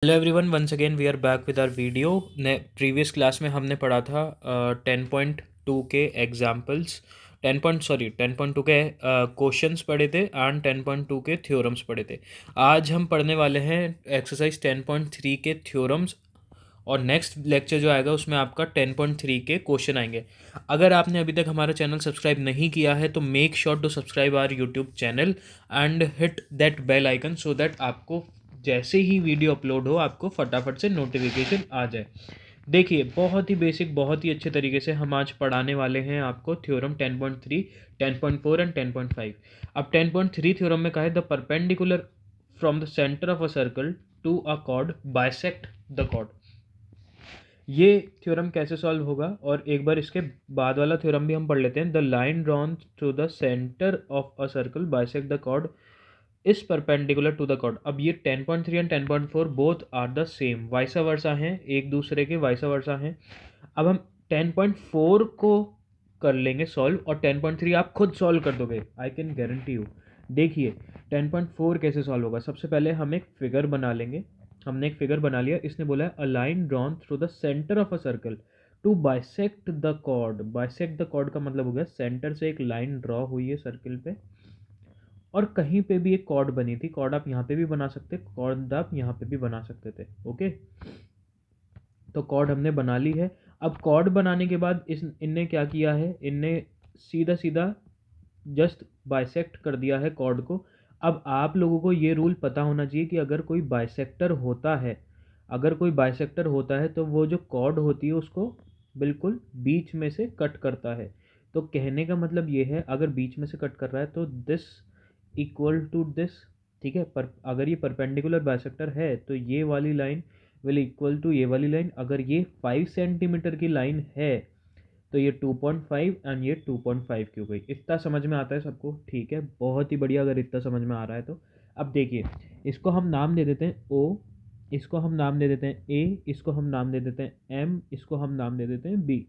Hello everyone, once again we are back with our video. ने previous class में हमने पढ़ा था 10.2 के एग्जाम्पल्स, 10.2 के क्वेश्चंस पढ़े थे एंड 10.2 के थ्योरम्स पढ़े थे। आज हम पढ़ने वाले हैं एक्सरसाइज 10.3 के थ्योरम्स, और नेक्स्ट लेक्चर जो आएगा उसमें आपका 10.3 के क्वेश्चन आएंगे। अगर आपने अभी तक हमारा चैनल सब्सक्राइब नहीं किया है तो make sure to subscribe our YouTube channel and hit that bell icon so that आपको जैसे ही वीडियो अपलोड हो आपको फटाफट से नोटिफिकेशन आ जाए। देखिए, बहुत ही बेसिक, बहुत ही अच्छे तरीके से हम आज पढ़ाने वाले हैं आपको थ्योरम 10.3, 10.4 एंड 10.5। अब 10.3 थ्योरम में कहा है the perpendicular from the centre of a circle to a chord bisect the chord. ये थ्योरम कैसे सॉल्व होगा, और एक बार इसके बाद वाला थ्योरम भी हम पढ़ लेते हैं। The line drawn through the centre of a circle bisect the chord is perpendicular to the chord. अब ये 10.3 and 10.4 both are the same, vice versa हैं, एक दूसरे के वाइसा वर्सा हैं। अब हम 10.4 को कर लेंगे सॉल्व, और 10.3 आप खुद सॉल्व कर दोगे, आई कैन गारंटी यू। देखिए 10.4 कैसे सॉल्व होगा। सबसे पहले हम एक फिगर बना लेंगे। हमने एक फिगर बना लिया। इसने बोला है a line drawn through the centre of a circle to bisect the chord. Bisect the chord का मतलब हो गया सेंटर से एक लाइन ड्रॉ हुई है सर्किल पे, और कहीं पे भी एक कॉर्ड बनी थी। कॉर्ड आप यहाँ पे भी बना सकते, कॉर्ड आप यहाँ पे भी बना सकते थे। ओके, तो कॉर्ड हमने बना ली है। अब कॉर्ड बनाने के बाद इनने क्या किया है, इनने सीधा सीधा जस्ट बाइसेक्ट कर दिया है कॉर्ड को। अब आप लोगों को ये रूल पता होना चाहिए कि अगर कोई बाइसेक्टर होता है, अगर कोई बाइसेक्टर होता है तो वो जो कॉर्ड होती है उसको बिल्कुल बीच में से कट करता है। तो कहने का मतलब ये है, अगर बीच में से कट कर रहा है तो दिस इक्वल टू दिस। ठीक है, पर अगर ये परपेंडिकुलर बाइसेक्टर है तो ये वाली लाइन विल इक्वल टू ये वाली लाइन। अगर ये 5 सेंटीमीटर की लाइन है तो ये 2.5 एंड ये 2.5 क्यों गई। इतना समझ में आता है सबको? ठीक है, बहुत ही बढ़िया अगर इतना समझ में आ रहा है तो। अब देखिए, इसको हम नाम दे देते हैं ओ, इसको हम नाम दे देते हैं ए, इसको हम नाम दे देते हैं एम, इसको हम नाम दे देते हैं बी।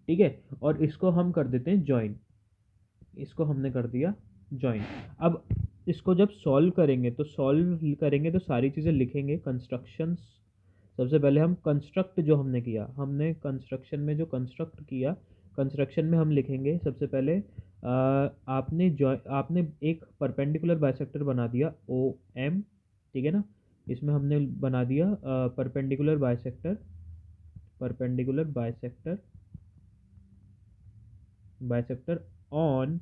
ठीक है, और इसको हम कर देते हैं जॉइन। इसको हमने कर दिया जॉइन। अब इसको जब सॉल्व करेंगे तो सारी चीज़ें लिखेंगे, कंस्ट्रक्शंस। सबसे पहले हम कंस्ट्रक्ट जो हमने किया, हमने कंस्ट्रक्शन में जो कंस्ट्रक्ट किया, कंस्ट्रक्शन में हम लिखेंगे सबसे पहले आपने एक परपेंडिकुलर बाइसेक्टर बना दिया ओ एम। ठीक है ना, इसमें हमने बना दिया perpendicular bisector, perpendicular bisector, bisector on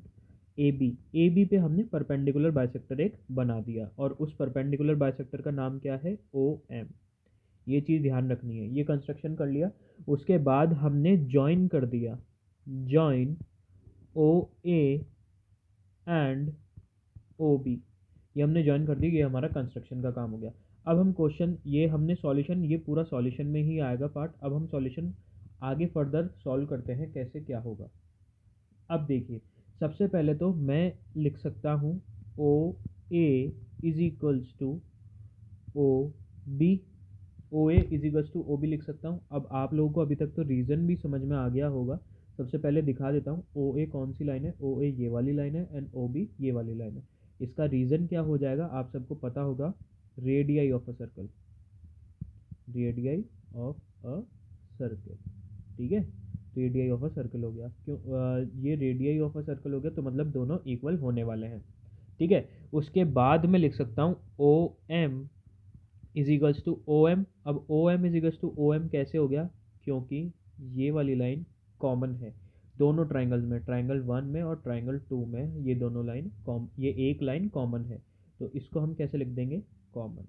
A B. A B पे हमने परपेंडिकुलर बाइसेक्टर एक बना दिया, और उस परपेंडिकुलर बाइसेक्टर का नाम क्या है, ओ एम। ये चीज़ ध्यान रखनी है। ये कंस्ट्रक्शन कर लिया, उसके बाद हमने जॉइन कर दिया, join O A and O B. ये हमने जॉइन कर दिया, ये हमारा कंस्ट्रक्शन का काम हो गया। अब हम क्वेश्चन, ये हमने सॉल्यूशन, ये पूरा सॉल्यूशन में ही आएगा पार्ट। अब हम सॉल्यूशन आगे फर्दर सॉल्व करते हैं कैसे क्या होगा। अब देखिए, सबसे पहले तो मैं लिख सकता हूँ O A is equals to O B, O A is equals to O B लिख सकता हूँ। अब आप लोगों को अभी तक तो रीज़न भी समझ में आ गया होगा। सबसे पहले दिखा देता हूँ, ओ ए कौन सी लाइन है, ओ ए ये वाली लाइन है एंड ओ बी ये वाली लाइन है। इसका रीज़न क्या हो जाएगा आप सबको पता होगा, radii of a circle, radii of a circle. ठीक है, रेडियाई ऑफ अ सर्कल हो गया। क्यों ये रेडियाई ऑफ अ सर्कल हो गया तो मतलब दोनों इक्वल होने वाले हैं। ठीक है, उसके बाद मैं लिख सकता हूँ O M is equals to O M. अब O M is equals to O M कैसे हो गया, क्योंकि ये वाली लाइन कॉमन है दोनों ट्राइंगल्स में, ट्राइंगल 1 में और ट्राइंगल 2 में। ये दोनों लाइन ये एक लाइन कॉमन है, तो इसको हम कैसे लिख देंगे, कॉमन।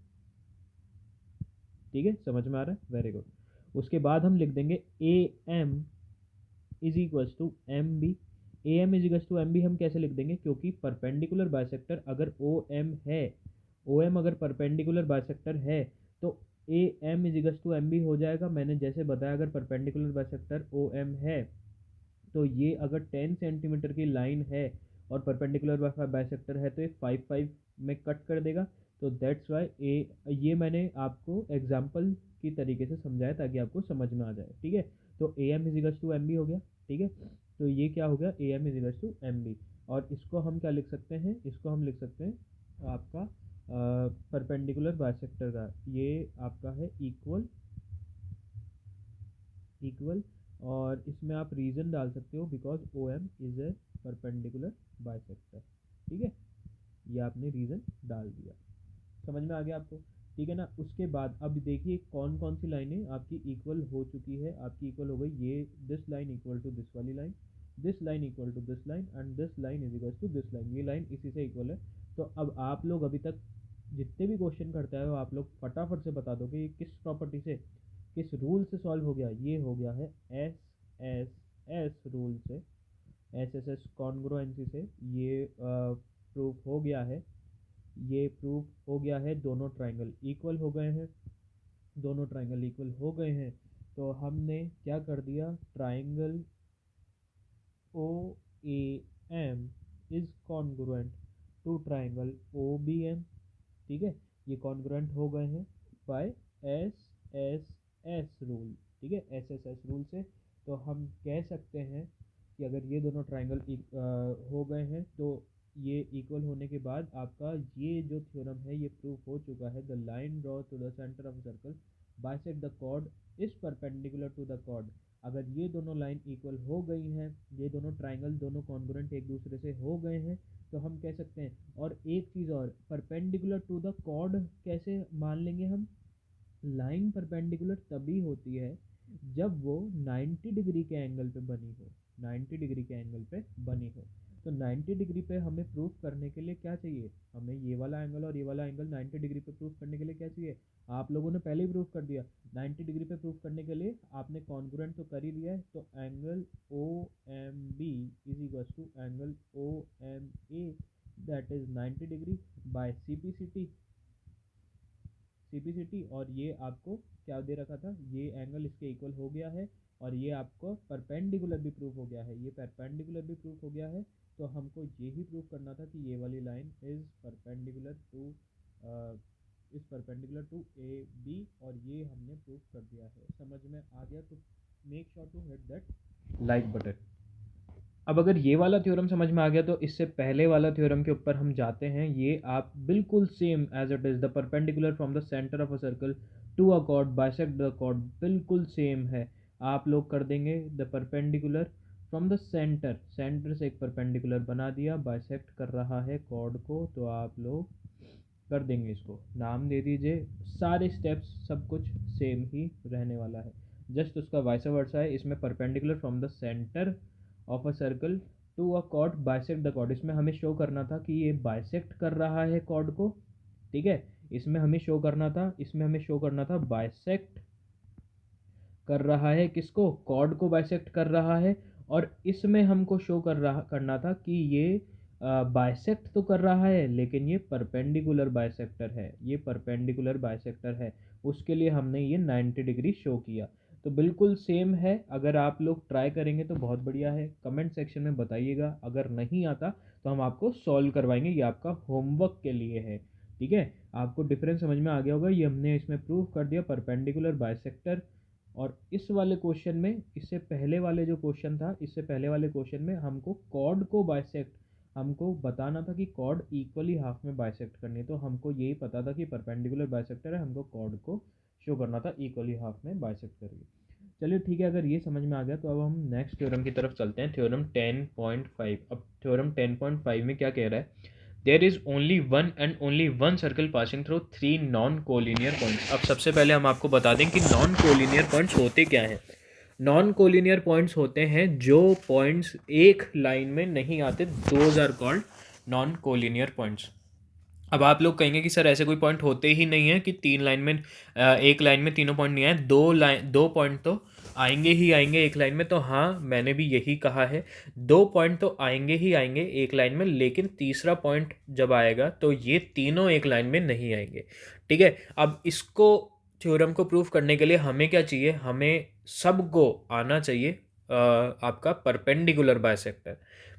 ठीक है, समझ में आ रहा है, वेरी गुड। उसके बाद हम लिख देंगे A M is equals to M B. A M is equals to M B हम कैसे लिख देंगे, क्योंकि परपेंडिकुलर बाइसेक्टर अगर ओ एम है, ओ एम अगर परपेंडिकुलर बाइसेक्टर है तो A M is equals to M B हो जाएगा। मैंने जैसे बताया, अगर परपेंडिकुलर बाइसेक्टर ओ एम है तो ये अगर 10 सेंटीमीटर की लाइन है और परपेंडिकुलर बाइसेक्टर है तो ये 5 में कट कर देगा। तो दैट्स वाई ये मैंने आपको एग्जाम्पल की तरीके से समझाया ताकि आपको समझ में आ जाए। ठीक है, तो A M is equals to M B हो गया। ठीक है, तो ये क्या हो गया, A M is equals to M B. और इसको हम क्या लिख सकते हैं, इसको हम लिख सकते हैं आपका परपेंडिकुलर बाइसेक्टर का, ये आपका है इक्वल इक्वल, और इसमें आप रीज़न डाल सकते हो because O M is a perpendicular bisector. ठीक है, ये आपने रीज़न डाल दिया, समझ में आ गया आपको? ठीक है ना। उसके बाद अब देखिए कौन कौन सी लाइनें आपकी इक्वल हो चुकी है। आपकी इक्वल हो गई ये, this line equal to this वाली line, this line equal to this line, and this line is equal to this line. ये लाइन इसी से इक्वल है। तो अब आप लोग अभी तक जितने भी क्वेश्चन करते हैं आप लोग फटाफट से बता दो कि ये किस प्रॉपर्टी से, किस रूल से सॉल्व हो गया। ये हो गया है एस एस एस रूल से, एस एस एस कॉन्ग्रुएंसी से ये प्रूफ हो गया है। ये प्रूफ हो गया है, दोनों ट्राइंगल इक्वल हो गए हैं, दोनों ट्राइंगल इक्वल हो गए हैं। तो हमने क्या कर दिया, triangle O A M is congruent to triangle O B M. ठीक है, ये कॉन्ग्रुएंट हो गए हैं by S S S rule. ठीक है, एस एस एस रूल से तो हम कह सकते हैं कि अगर ये दोनों ट्राइंगल हो गए हैं तो ये इक्वल होने के बाद आपका ये जो थ्योरम है ये प्रूफ हो चुका है। The line draw to the centre of circle bisect the chord is perpendicular to the chord. अगर ये दोनों लाइन इक्वल हो गई हैं, ये दोनों ट्राइंगल दोनों कॉन्ग्रुएंट एक दूसरे से हो गए हैं, तो हम कह सकते हैं। और एक चीज़ और, परपेंडिकुलर टू द कॉर्ड कैसे मान लेंगे हम? लाइन परपेंडिकुलर तभी होती है जब वो 90 डिग्री के एंगल पे बनी हो, 90 डिग्री के एंगल पे बनी हो। तो 90 डिग्री पे हमें प्रूफ करने के लिए क्या चाहिए, हमें ये वाला एंगल और ये वाला एंगल 90 डिग्री पे प्रूफ करने के लिए क्या चाहिए, आप लोगों ने पहले ही प्रूफ कर दिया। 90 डिग्री पे प्रूफ करने के लिए आपने कॉन्ग्रुएंट तो कर ही दिया है। तो angle O M B is equal to angle O M A, that is 90 degree by CPCT. और ये आपको क्या दे रखा था, ये एंगल इसके इक्वल हो गया है, और ये आपको परपेंडिकुलर भी प्रूफ हो गया है, ये परपेंडिकुलर भी प्रूफ हो गया है। तो हमको यही प्रूफ करना था कि ये वाली line is perpendicular to A B, और ये हमने प्रूफ कर दिया है। समझ में आ गया? तो make sure to hit that like button. अब अगर ये वाला थ्योरम समझ में आ गया तो इससे पहले वाला थ्योरम के ऊपर हम जाते हैं। ये आप बिल्कुल same as it is, the perpendicular from the centre of a circle to a chord bisect the chord, बिल्कुल सेम है। आप लोग कर देंगे the perpendicular from the centre, centre से एक परपेंडिकुलर बना दिया, बाइसेक्ट कर रहा है कॉर्ड को, तो आप लोग कर देंगे, इसको नाम दे दीजिए। सारे स्टेप्स सब कुछ सेम ही रहने वाला है, जस्ट उसका वाइस वर्सा है। इसमें perpendicular from the centre of a circle to a chord bisect the chord, इसमें हमें शो करना था कि ये बाइसेक्ट कर रहा है कॉर्ड को। ठीक है, इसमें हमें शो करना था, इसमें हमें शो करना था बाइसेक्ट कर रहा है किसको, कॉर्ड को बाइसेक्ट कर रहा है। और इसमें हमको शो करना था कि ये बाइसेक्ट तो कर रहा है लेकिन ये परपेंडिकुलर बाइसेक्टर है, ये परपेंडिकुलर बाइसेक्टर है। उसके लिए हमने ये 90 डिग्री शो किया। तो बिल्कुल सेम है। अगर आप लोग ट्राई करेंगे तो बहुत बढ़िया है, कमेंट सेक्शन में बताइएगा। अगर नहीं आता तो हम आपको सॉल्व करवाएंगे, ये आपका होमवर्क के लिए है। ठीक है, आपको डिफरेंस समझ में आ गया होगा। ये हमने इसमें प्रूव कर दिया परपेंडिकुलर बाइसेक्टर। और इस वाले क्वेश्चन में, इससे पहले वाले जो क्वेश्चन था, इससे पहले वाले क्वेश्चन में हमको कॉर्ड को बाइसेक्ट, हमको बताना था कि कॉर्ड इक्वली हाफ में बाइसेक्ट करनी है। तो हमको यही पता था कि परपेंडिकुलर बाइसेक्टर है, हमको कॉर्ड को शो करना था इक्वली हाफ में बाइसेक्ट करके। चलिए ठीक है, अगर ये समझ में आ गया तो अब हम नेक्स्ट थ्योरम की तरफ चलते हैं, थ्योरम 10.5। अब थ्योरम 10.5 में क्या कह रहा है, there is only one and only one circle passing through three non collinear points. अब सबसे पहले हम आपको बता दें कि नॉन कोलिनियर पॉइंट्स होते क्या हैं। नॉन कोलिनियर पॉइंट्स होते हैं जो पॉइंट्स एक लाइन में नहीं आते, those are called non collinear points. अब आप लोग कहेंगे कि सर ऐसे कोई पॉइंट होते ही नहीं है कि तीन लाइन में, एक लाइन में तीनों पॉइंट नहीं आए, दो पॉइंट तो आएंगे ही आएंगे एक लाइन में। तो हाँ, मैंने भी यही कहा है, दो पॉइंट तो आएंगे ही आएंगे एक लाइन में, लेकिन तीसरा पॉइंट जब आएगा तो ये तीनों एक लाइन में नहीं आएंगे। ठीक है, अब इसको थ्योरम को प्रूव करने के लिए हमें क्या चाहिए, हमें सबको आना चाहिए आपका परपेंडिकुलर बाइसेक्टर।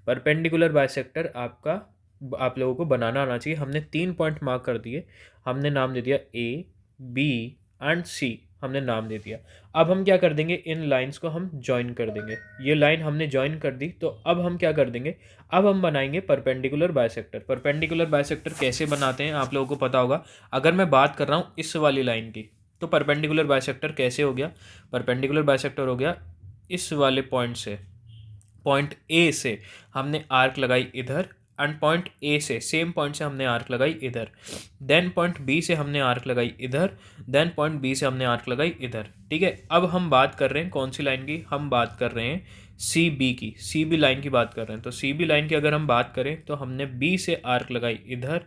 परपेंडिकुलर बाइसेक्टर आपका आप लोगों को बनाना आना चाहिए। हमने 3 पॉइंट मार्क कर दिए, हमने नाम दे दिया ए बी एंड सी। हमने नाम दे दिया। अब हम क्या कर देंगे, इन लाइंस को हम जॉइन कर देंगे। ये लाइन हमने जॉइन कर दी, तो अब हम क्या कर देंगे, अब हम बनाएंगे परपेंडिकुलर बाइसेक्टर। परपेंडिकुलर बाइसेक्टर कैसे बनाते हैं आप लोगों को पता होगा। अगर मैं बात कर रहा हूँ इस वाली लाइन की, तो परपेंडिकुलर बाइसेक्टर कैसे हो गया, परपेंडिकुलर बाइसेक्टर हो गया इस वाले पॉइंट से, पॉइंट ए से हमने आर्क लगाई इधर, एंड पॉइंट ए से सेम पॉइंट से हमने आर्क लगाई इधर, देन पॉइंट बी से हमने आर्क लगाई इधर, देन पॉइंट बी से हमने आर्क लगाई इधर। ठीक है, अब हम बात कर रहे हैं कौन सी लाइन की, हम बात कर रहे हैं सी बी की, सी बी लाइन की बात कर रहे हैं। तो सी बी लाइन की अगर हम बात करें तो हमने बी से आर्क लगाई इधर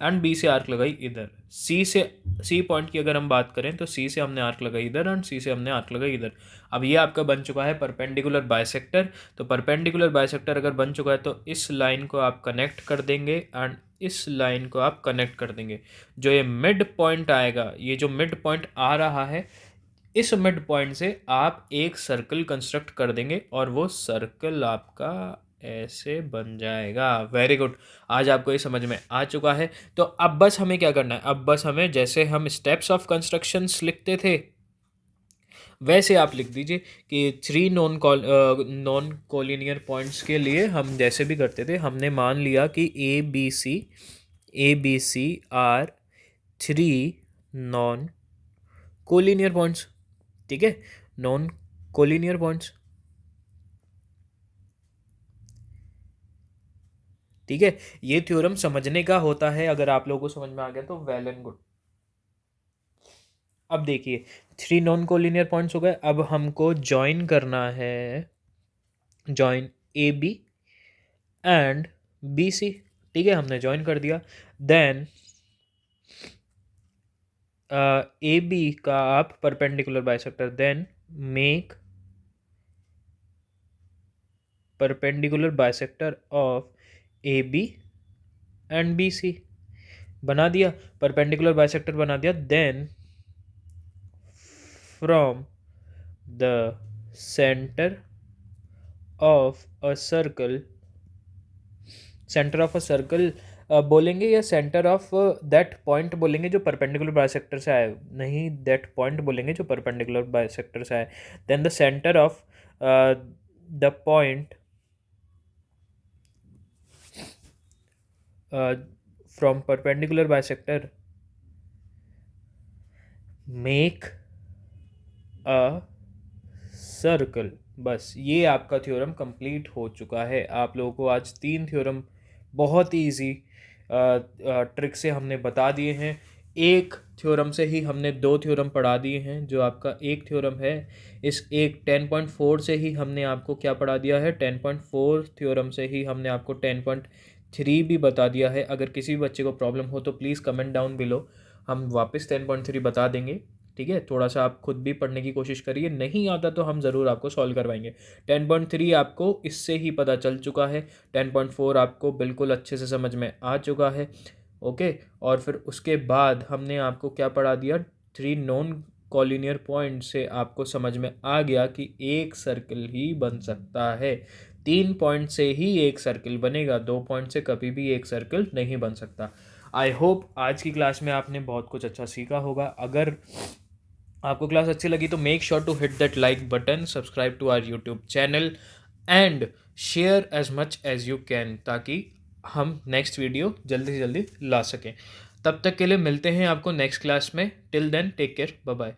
एंड बी से आर्क लगाई इधर। सी पॉइंट की अगर हम बात करें तो सी से हमने आर्क लगाई इधर एंड सी से हमने आर्क लगाई इधर। अब ये आपका बन चुका है परपेंडिकुलर बाइसेक्टर। तो परपेंडिकुलर बाइसेक्टर अगर बन चुका है तो इस लाइन को आप कनेक्ट कर देंगे एंड इस लाइन को आप कनेक्ट कर देंगे। जो ये मिड पॉइंट आएगा, ये जो मिड पॉइंट आ रहा है, इस मिड पॉइंट से आप एक सर्कल कंस्ट्रक्ट कर देंगे और वो सर्कल आपका ऐसे बन जाएगा। वेरी गुड, आज आपको ये समझ में आ चुका है। तो अब बस हमें क्या करना है, अब बस हमें जैसे हम स्टेप्स ऑफ कंस्ट्रक्शंस लिखते थे वैसे आप लिख दीजिए कि 3 नॉन कोलिनियर पॉइंट्स के लिए हम जैसे भी करते थे, हमने मान लिया कि A B C are 3 non collinear points. ठीक है, नॉन कोलिनियर पॉइंट्स। ठीक है, ये थ्योरम समझने का होता है, अगर आप लोगों को समझ में आ गया तो वेल एंड गुड। अब देखिए 3 नॉन कोलिनियर पॉइंट्स हो गए, अब हमको ज्वाइन करना है, join A B and B C. ठीक है, हमने ज्वाइन कर दिया। देन ए बी का आप perpendicular bisector, then make perpendicular bisector of A B and B C. बना दिया, परपेंडिकुलर बाइसेक्टर बना दिया। Then from the centre of a circle, centre of a circle बोलेंगे या सेंटर ऑफ दैट पॉइंट बोलेंगे जो परपेंडिकुलर बाइसेक्टर से आए, नहीं दैट पॉइंट बोलेंगे जो परपेंडिकुलर बाइसेक्टर से आए। Then the centre of the point from perpendicular bisector make a circle. बस ये आपका थ्योरम कंप्लीट हो चुका है। आप लोगों को आज 3 थ्योरम बहुत ही ईजी ट्रिक से हमने बता दिए हैं। एक थ्योरम से ही हमने 2 थ्योरम पढ़ा दिए हैं। जो आपका एक थ्योरम है, इस एक 10.4 से ही हमने आपको क्या पढ़ा दिया है, 10.4 थ्योरम से ही हमने आपको 10.3 भी बता दिया है। अगर किसी बच्चे को प्रॉब्लम हो तो प्लीज़ कमेंट डाउन बिलो, हम वापस 10.3 बता देंगे। ठीक है, थोड़ा सा आप खुद भी पढ़ने की कोशिश करिए, नहीं आता तो हम ज़रूर आपको सॉल्व करवाएंगे। 10.3 आपको इससे ही पता चल चुका है, 10.4 आपको बिल्कुल अच्छे से समझ में आ चुका है। ओके, और फिर उसके बाद हमने आपको क्या पढ़ा दिया, 3 नॉन कॉलिनियर पॉइंट से आपको समझ में आ गया कि एक सर्कल ही बन सकता है। 3 पॉइंट से ही एक सर्कल बनेगा, 2 पॉइंट से कभी भी एक सर्कल नहीं बन सकता। आई होप आज की क्लास में आपने बहुत कुछ अच्छा सीखा होगा। अगर आपको क्लास अच्छी लगी तो make sure to hit that like button, subscribe to our YouTube channel and share as much as you can, ताकि हम नेक्स्ट वीडियो जल्दी से जल्दी ला सकें। तब तक के लिए मिलते हैं आपको नेक्स्ट क्लास में। Till then take care, bye bye.